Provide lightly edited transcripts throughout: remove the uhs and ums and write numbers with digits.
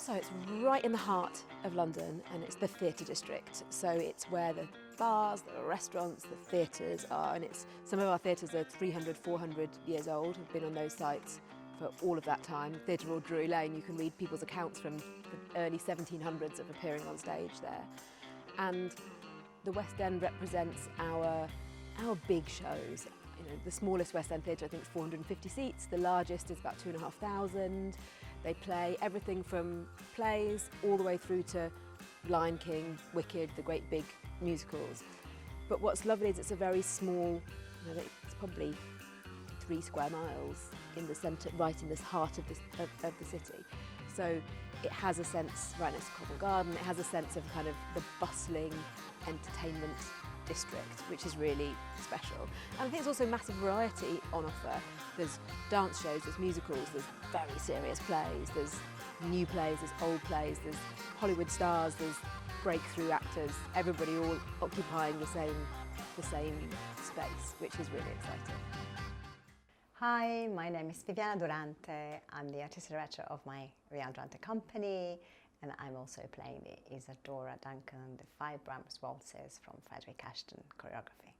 So it's right in the heart of London, and it's the theatre district. So it's where the bars, the restaurants, the theatres are, and some of our theatres are 300, 400 years old, have been on those sites for all of that time. Theatre Royal Drury Lane, you can read people's accounts from the early 1700s of appearing on stage there. And the West End represents our big shows. You know, the smallest West End theatre I think is 450 seats, the largest is about 2,500. They play everything from plays all the way through to Lion King, Wicked, the great big musicals. But what's lovely is it's a very small, it's probably 3 square miles in the centre, right in this heart of the city. So it has a sense, right next to Covent Garden, it has a sense of kind of the bustling entertainment district, which is really special. And I think there's also massive variety on offer. There's dance shows, there's musicals, there's very serious plays, there's new plays, there's old plays, there's Hollywood stars, there's breakthrough actors, everybody all occupying the same space, which is really exciting. Hi, my name is Viviana Durante. I'm the artistic director of my Durante company, and I'm also playing the Isadora, Duncan, and the 5 Brahms waltzes from Frederick Ashton choreography.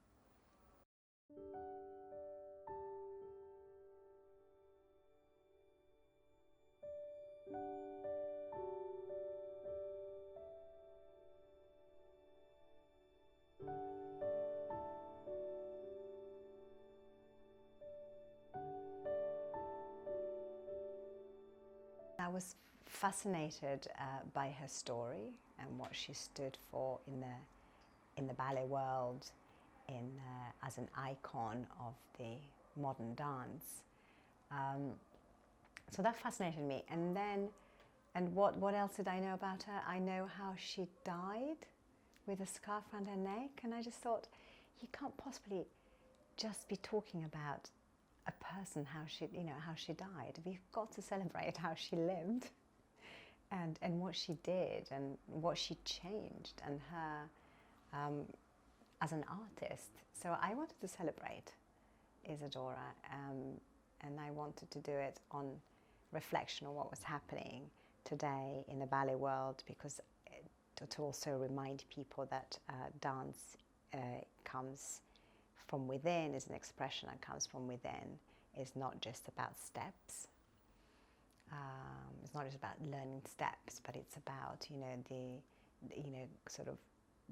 I was fascinated by her story and what she stood for in the ballet world, as an icon of the modern dance. So that fascinated me. And what else did I know about her? I know how she died with a scarf around her neck, and I just thought, you can't possibly just be talking about a person, how she died. We've got to celebrate how she lived and what she did and what she changed, and her as an artist. So I wanted to celebrate Isadora, and I wanted to do it on reflection on what was happening today in the ballet world, because to also remind people that dance comes from within, is an expression that comes from within. It's not just about steps. It's not just about learning steps, but it's about sort of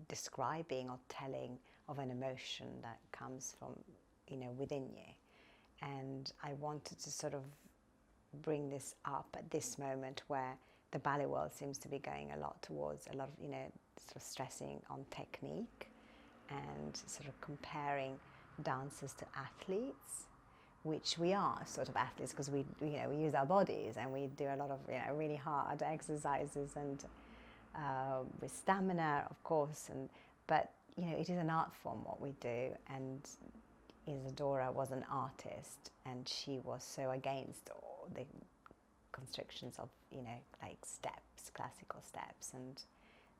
describing or telling of an emotion that comes from within you. And I wanted to sort of bring this up at this moment where the ballet world seems to be going a lot towards sort of stressing on technique and sort of comparing dancers to athletes, which we are sort of athletes because we use our bodies and we do a lot of really hard exercises and with stamina, of course, but it is an art form what we do. And Isadora was an artist, and she was so against all the constrictions of like steps, classical steps. And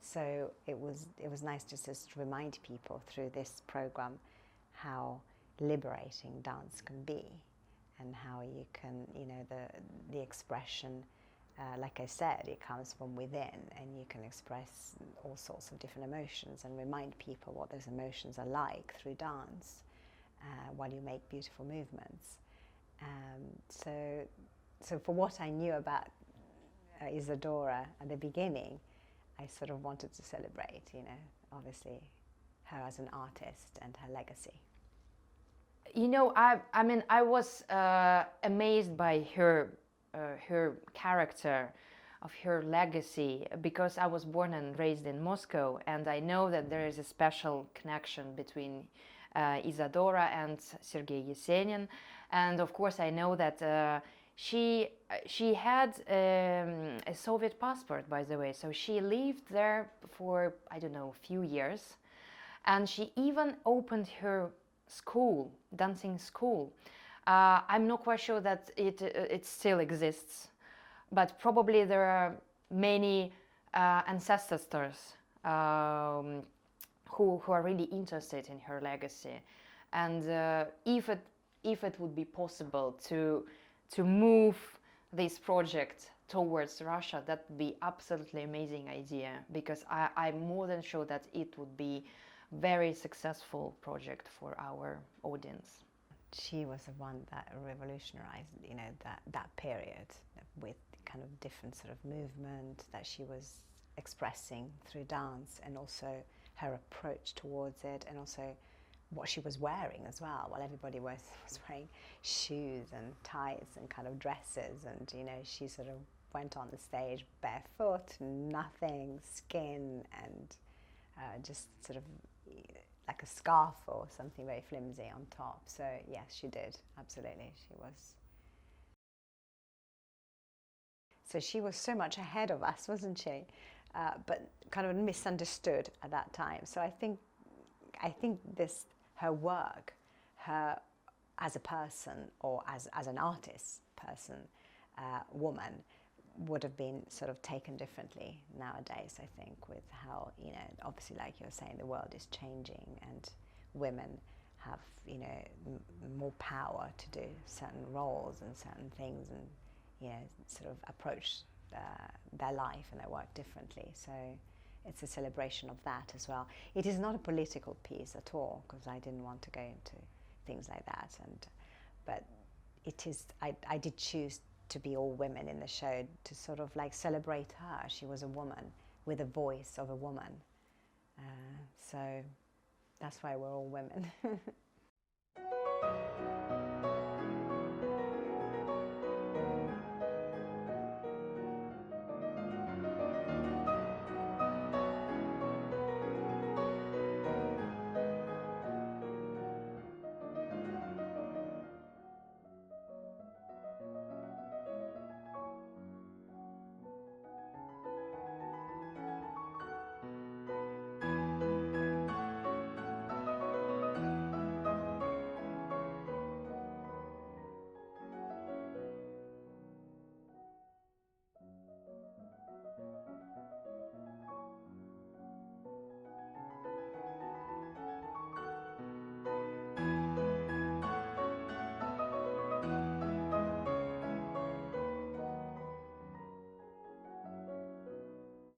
so it was nice to just remind people through this program how liberating dance can be, and how you can the expression, like I said, it comes from within, and you can express all sorts of different emotions and remind people what those emotions are like through dance while you make beautiful movements. So for what I knew about Isadora at the beginning, I sort of wanted to celebrate, obviously her as an artist and her legacy. I was amazed by her character, of her legacy, because I was born and raised in Moscow, and I know that there is a special connection between Isadora and Sergei Yesenin, and of course I know that she had a Soviet passport, by the way, so she lived there for, I don't know, a few years, and she even opened her school, dancing school. I'm not quite sure that it still exists, but probably there are many ancestors who are really interested in her legacy. And if it would be possible to move this project towards Russia, that would be absolutely amazing idea, because I'm more than sure that it would be very successful project for our audience. She was the one that revolutionized, you know, that period with kind of different sort of movement that she was expressing through dance, and also her approach towards it, and also what she was wearing as well. While everybody was wearing shoes and tights and kind of dresses, and you know, she sort of went on the stage barefoot, nothing, skin, and just sort of like a scarf or something very flimsy on top. So yes, she did, absolutely. She was. So she was so much ahead of us, wasn't she? But kind of misunderstood at that time. So I think this, her work, her as a person or as an artist person, woman, would have been sort of taken differently nowadays, I think, with how, you know, obviously, like you're saying, the world is changing and women have, you know, more power to do certain roles and certain things, and, you know, sort of approach their life and their work differently. So it's a celebration of that as well. It is not a political piece at all, because I didn't want to go into things like that. But it is. I did choose to be all women in the show to sort of like celebrate her. She was a woman with a voice of a woman. So that's why we're all women.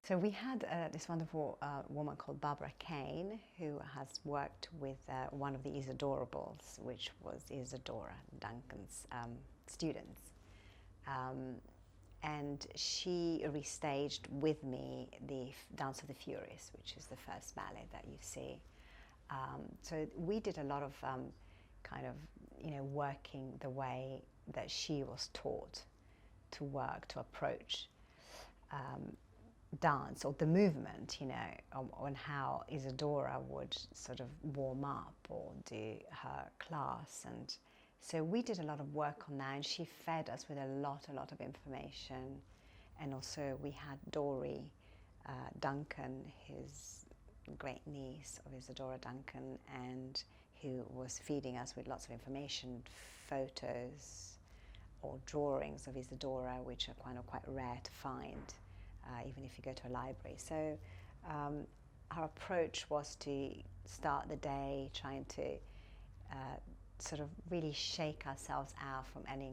So we had this wonderful woman called Barbara Kane, who has worked with one of the Isadorables, which was Isadora, Duncan's students. And she restaged with me the Dance of the Furies, which is the first ballet that you see. So we did a lot of kind of, you know, working the way that she was taught to work, to approach dance, or the movement, you know, on how Isadora would sort of warm up or do her class. And so we did a lot of work on that, and she fed us with a lot of information. And also we had Dory Duncan, his great niece of Isadora Duncan, and who was feeding us with lots of information, photos or drawings of Isadora, which are quite rare to find, even if you go to a library. So our approach was to start the day trying to sort of really shake ourselves out from any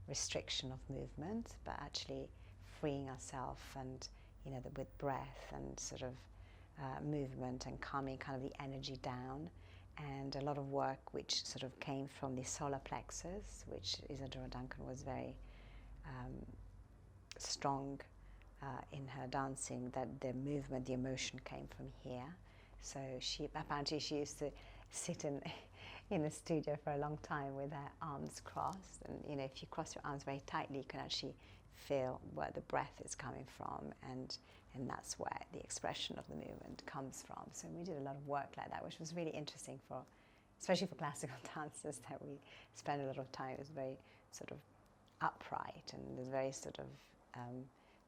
restriction of movement, but actually freeing ourselves, and, you know, with breath and sort of movement, and calming kind of the energy down. And a lot of work which sort of came from the solar plexus, which Isadora Duncan was very strong in her dancing, that the movement, the emotion came from here. So apparently she used to sit in a studio for a long time with her arms crossed, and, you know, if you cross your arms very tightly, you can actually feel where the breath is coming from, and that's where the expression of the movement comes from. So we did a lot of work like that, which was really interesting for, especially for classical dancers, that we spend a lot of time. It was very sort of upright, and it was very sort of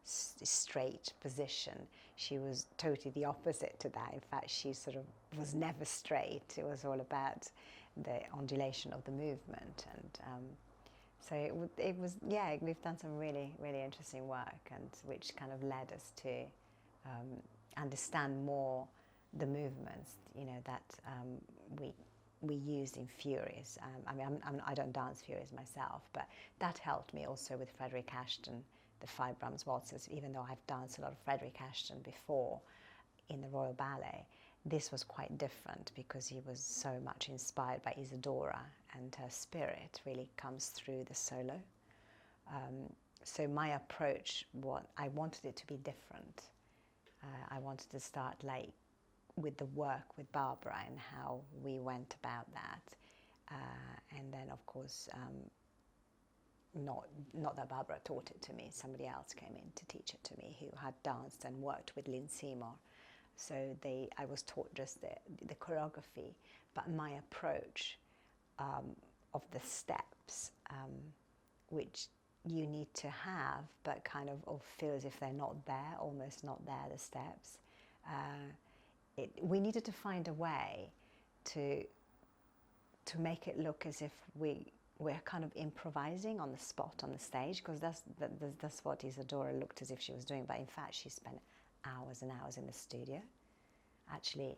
straight position. She was totally the opposite to that. In fact, she sort of was never straight. It was all about the undulation of the movement. And so it was, yeah, we've done some really interesting work, and which kind of led us to understand more the movements, you know, that we used in Furies. I mean, I don't dance Furies myself, but that helped me also with Frederick Ashton the 5 Brahms waltzes, even though I've danced a lot of Frederick Ashton before in the Royal Ballet. This was quite different because he was so much inspired by Isadora, and her spirit really comes through the solo. So my approach, I wanted it to be different. I wanted to start like with the work with Barbara and how we went about that. And then, of course, not that Barbara taught it to me, somebody else came in to teach it to me who had danced and worked with Lynn Seymour. So I was taught just the choreography, but my approach of the steps, which you need to have, but kind of feel as if they're not there, almost not there, the steps. We needed to find a way to make it look as if we're kind of improvising on the spot on the stage, because that's what Isadora looked as if she was doing, but in fact she spent hours and hours in the studio actually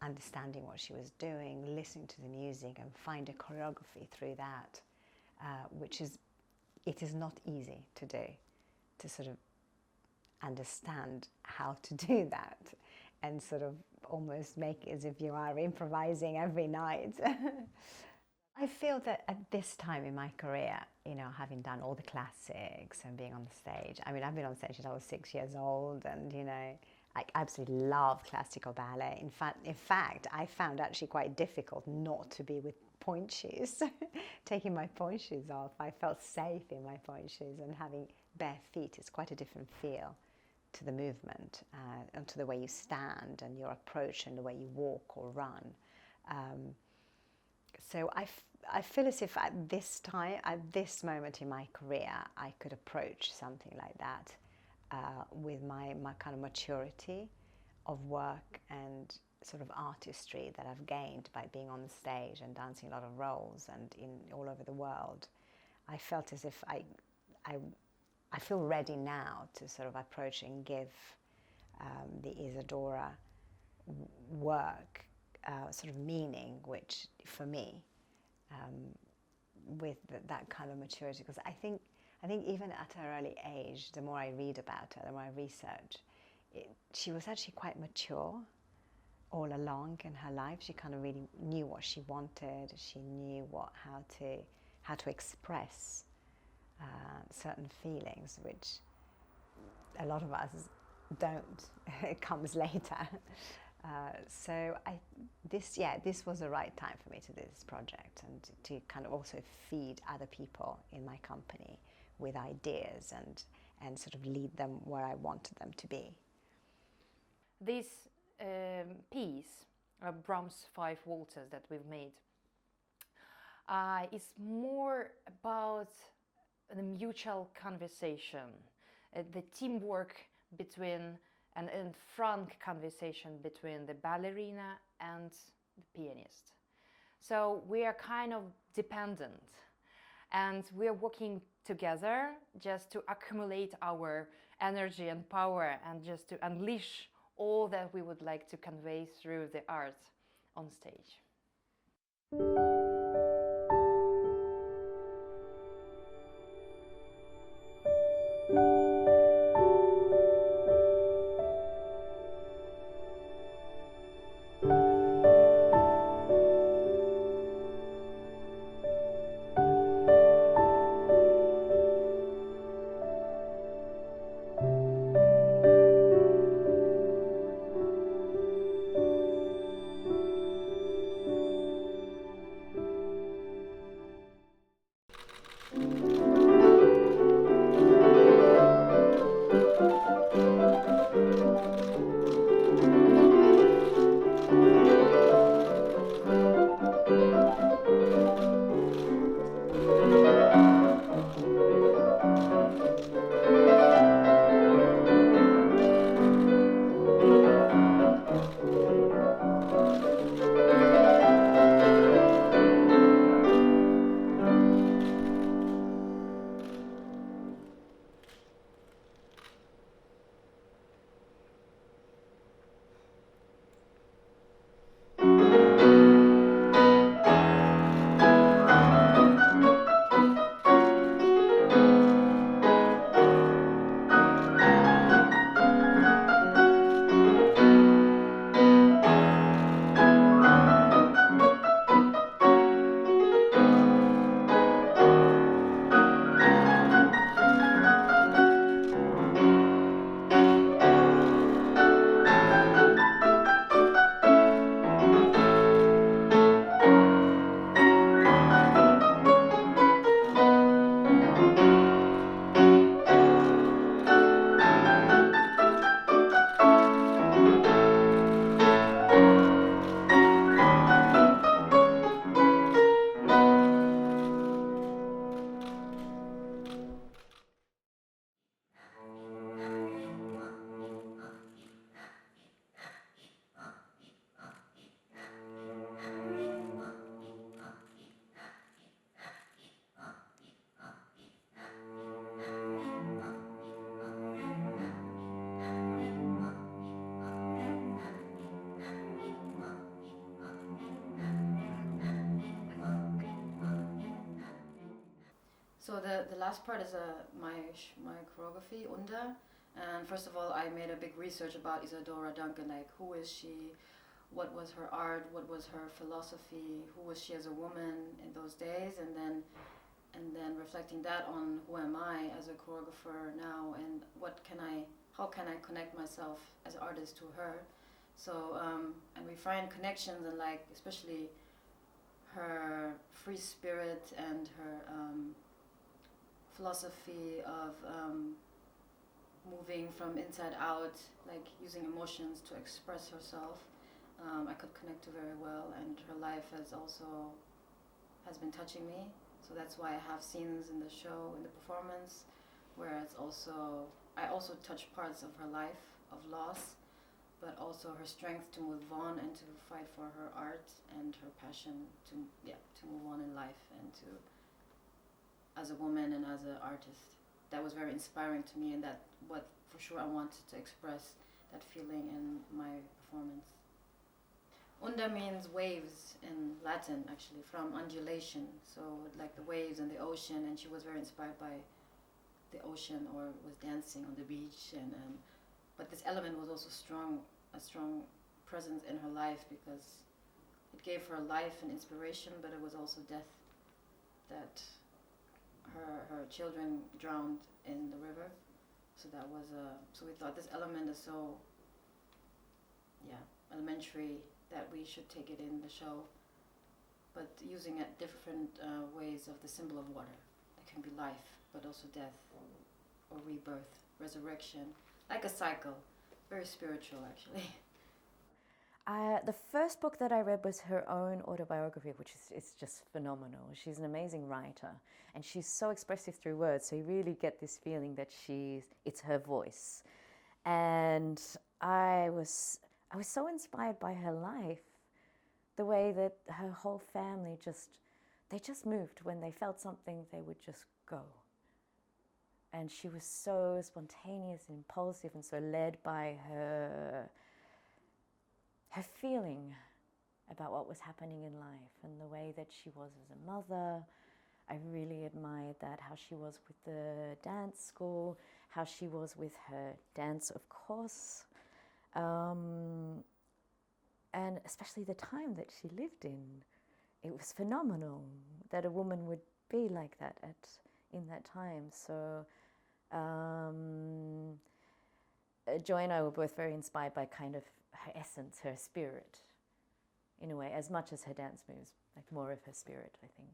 understanding what she was doing, listening to the music and find a choreography through that, it is not easy to do, to sort of understand how to do that and sort of almost make it as if you are improvising every night. I feel that at this time in my career, you know, having done all the classics and being on the stage, I mean, I've been on stage since I was 6 years old, and, you know, I absolutely love classical ballet. In fact, I found actually quite difficult not to be with point shoes. Taking my point shoes off, I felt safe in my point shoes, and having bare feet is quite a different feel to the movement and to the way you stand and your approach and the way you walk or run. So I feel as if at this time, at this moment in my career, I could approach something like that with my kind of maturity of work and sort of artistry that I've gained by being on the stage and dancing a lot of roles and all over the world. I felt as if I feel ready now to sort of approach and give the Isadora work sort of meaning, which for me, with that kind of maturity, because I think even at her early age, the more I read about her, the more I research, she was actually quite mature all along in her life. She kind of really knew what she wanted. She knew how to express certain feelings, which a lot of us don't. It comes later. So this was the right time for me to do this project, and to kind of also feed other people in my company with ideas and sort of lead them where I wanted them to be. This piece, Brahms 5 Waltzes that we've made, is more about the mutual conversation, the teamwork between and frank conversation between the ballerina and the pianist. So we are kind of dependent, and we're working together just to accumulate our energy and power, and just to unleash all that we would like to convey through the art on stage. last part is my choreography, Unda. And first of all, I made a big research about Isadora Duncan, like who is she, what was her art, what was her philosophy, who was she as a woman in those days, and then reflecting that on who am I as a choreographer now, and how can I connect myself as an artist to her. So and we find connections, and like especially her free spirit and her philosophy of moving from inside out, like using emotions to express herself. I could connect to very well, and her life has been touching me. So that's why I have scenes in the show, in the performance, where I also touch parts of her life, of loss, but also her strength to move on and to fight for her art and her passion to move on in life and to, as a woman and as an artist. That was very inspiring to me, and that what for sure I wanted to express that feeling in my performance. Unda means waves in Latin, actually, from undulation, so like the waves and the ocean, and she was very inspired by the ocean, or was dancing on the beach, and but this element was also a strong presence in her life, because it gave her life and inspiration, but it was also death, that her children drowned in the river. So that was so we thought this element is so elementary that we should take it in the show, but using it different ways of the symbol of water. It can be life, but also death, or rebirth, resurrection, like a cycle. Very spiritual, actually. The first book that I read was her own autobiography, which is just phenomenal. She's an amazing writer, and she's so expressive through words, so you really get this feeling that it's her voice. And I was so inspired by her life, the way that her whole family they just moved. When they felt something, they would just go. And she was so spontaneous and impulsive, and so led by her feeling about what was happening in life, and the way that she was as a mother. I really admired that, how she was with the dance school, how she was with her dance, of course, and especially the time that she lived in. It was phenomenal that a woman would be like that in that time. So Joy and I were both very inspired by kind of her essence, her spirit, in a way, as much as her dance moves, like more of her spirit, I think.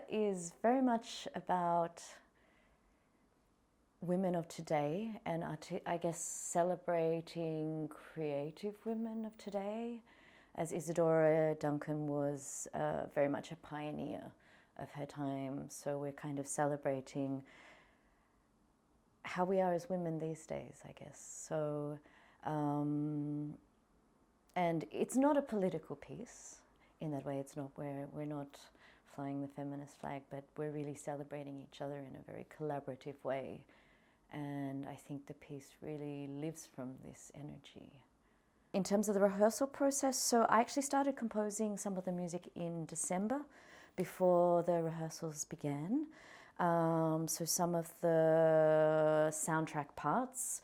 Is very much about women of today, and I guess celebrating creative women of today, as Isadora Duncan was very much a pioneer of her time. So we're kind of celebrating how we are as women these days, I guess. So, and it's not a political piece in that way. It's not we're not flying the feminist flag, but we're really celebrating each other in a very collaborative way. And I think the piece really lives from this energy. In terms of the rehearsal process, so I actually started composing some of the music in December before the rehearsals began. So some of the soundtrack parts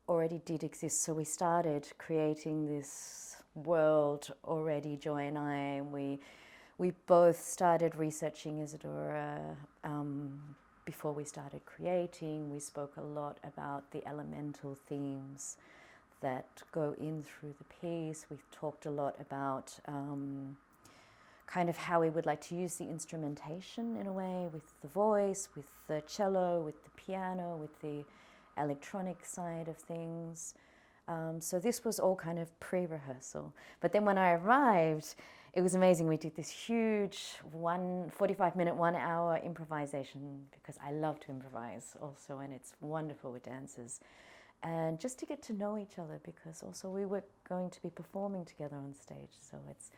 already did exist. So we started creating this world already, Joy and I, and we both started researching Isadora before we started creating. We spoke a lot about the elemental themes that go in through the piece. We talked a lot about kind of how we would like to use the instrumentation in a way, with the voice, with the cello, with the piano, with the electronic side of things. So this was all kind of pre-rehearsal. But then when I arrived, it was amazing. We did this huge 45-minute, 1 hour improvisation because I love to improvise also, and it's wonderful with dancers. And just to get to know each other, because also we were going to be performing together on stage, so it's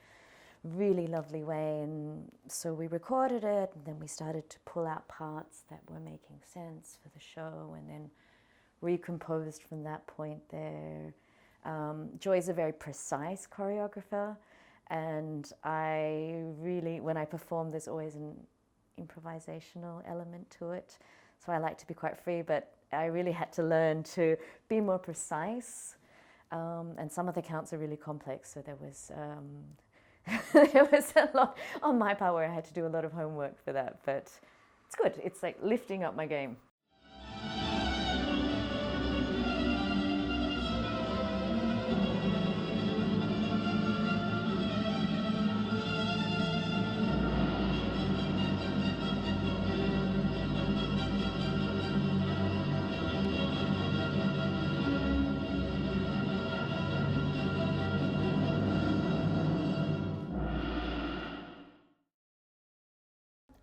really lovely way. And so we recorded it, and then we started to pull out parts that were making sense for the show, and then recomposed from that point there. Joy's a very precise choreographer, and I really, when I perform, there's always an improvisational element to it. So I like to be quite free, but I really had to learn to be more precise. And some of the counts are really complex, so there was there was a lot on my part where I had to do a lot of homework for that. But it's good. It's like lifting up my game.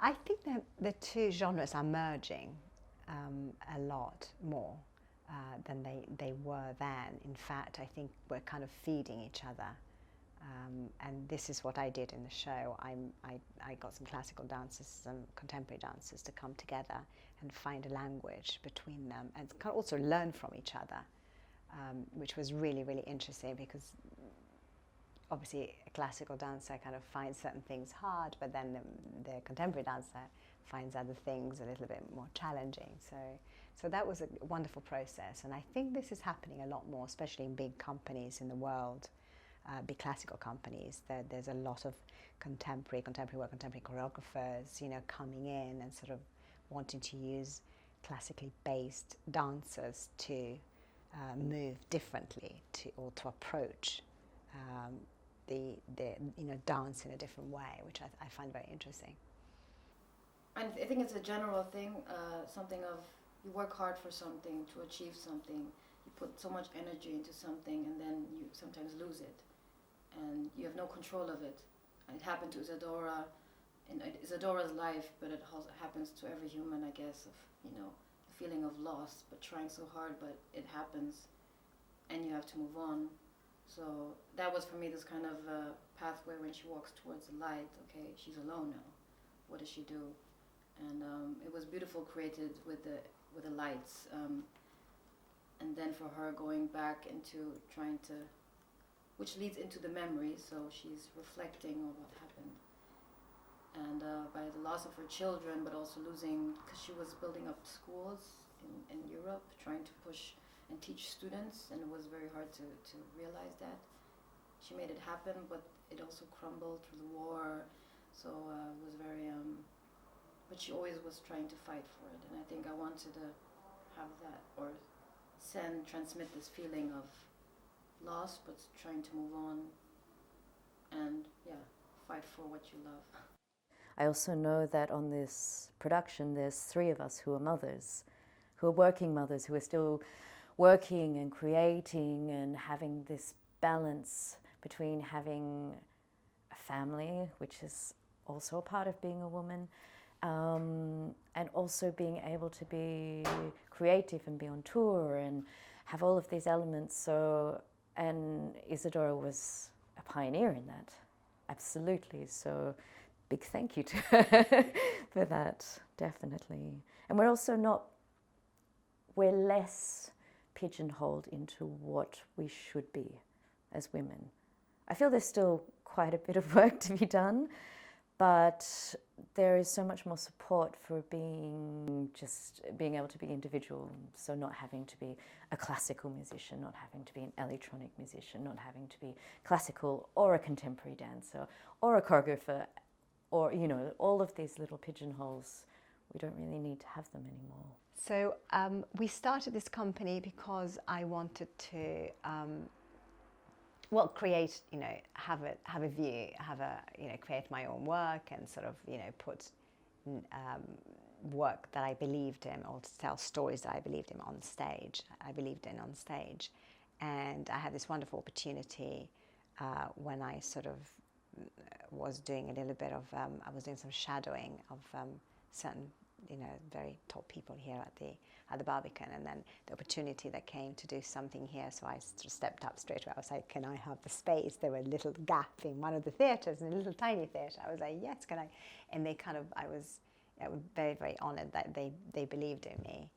I think that the two genres are merging a lot more than they were then. In fact, I think we're kind of feeding each other. And this is what I did in the show. I got some classical dancers, some contemporary dancers to come together and find a language between them and also learn from each other, which was really, really interesting because obviously a classical dancer kind of finds certain things hard, but then the contemporary dancer finds other things a little bit more challenging. So that was a wonderful process, and I think this is happening a lot more, especially in big companies in the world, big classical companies. There's a lot of contemporary work, contemporary choreographers, coming in and sort of wanting to use classically based dancers to move differently or to approach the dance in a different way, which I find very interesting. And I think it's a general thing, something of you work hard for something to achieve something, you put so much energy into something, and then you sometimes lose it, and you have no control of it. And it happened to Isadora in Isadora's life, but it also happens to every human, I guess, of the feeling of loss, but trying so hard, but it happens, and you have to move on. So that was for me this kind of pathway when she walks towards the light. Okay, she's alone now. What does she do? And it was beautiful, created with the lights, and then for her going back into trying to, which leads into the memory. So she's reflecting on what happened, and by the loss of her children, but also losing, because she was building up schools in Europe, trying to push and teach students, and it was very hard to realize that. She made it happen, but it also crumbled through the war, so it was very, but she always was trying to fight for it, and I think I wanted to have that, or transmit this feeling of loss, but trying to move on, and fight for what you love. I also know that on this production there's 3 of us who are mothers, who are working mothers, who are still working and creating and having this balance between having a family, which is also a part of being a woman, and also being able to be creative and be on tour and have all of these elements. So, and Isadora was a pioneer in that, absolutely. So big thank you to her for that, definitely. And we're less pigeonholed into what we should be as women. I feel there's still quite a bit of work to be done, but there is so much more support for being able to be individual, so not having to be a classical musician, not having to be an electronic musician, not having to be classical or a contemporary dancer or a choreographer, or all of these little pigeonholes. We don't really need to have them anymore. So we started this company because I wanted to, create, have a view, create my own work and sort of, put work that I believed in, or to tell stories that I believed in on stage. And I had this wonderful opportunity when I sort of was doing a little bit of, I was doing some shadowing of certain, very top people here at the Barbican, and then the opportunity that came to do something here, so I stepped up straight away. I was like, can I have the space? There were a little gap in one of the theatres, in a little tiny theatre. I was like, yes, can I? And I was very, very honoured that they believed in me,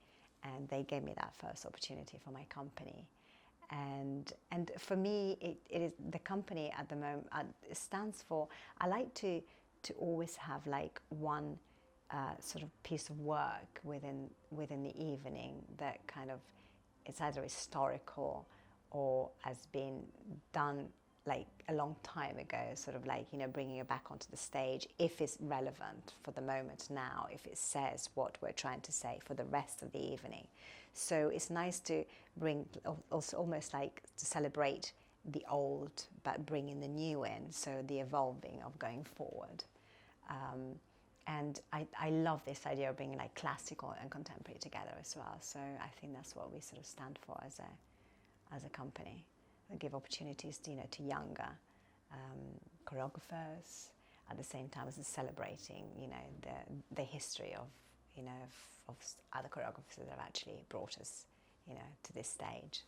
and they gave me that first opportunity for my company. And for me, it is the company at the moment stands for, I like to always have like one sort of piece of work within the evening that kind of, it's either historical or has been done like a long time ago, sort of like, bringing it back onto the stage if it's relevant for the moment now, if it says what we're trying to say for the rest of the evening. So it's nice to bring, also almost like to celebrate the old but bring in the new in, so the evolving of going forward. And I love this idea of bringing like classical and contemporary together as well. So I think that's what we sort of stand for as a company. We give opportunities to younger choreographers at the same time as celebrating the history of of other choreographers that have actually brought us to this stage.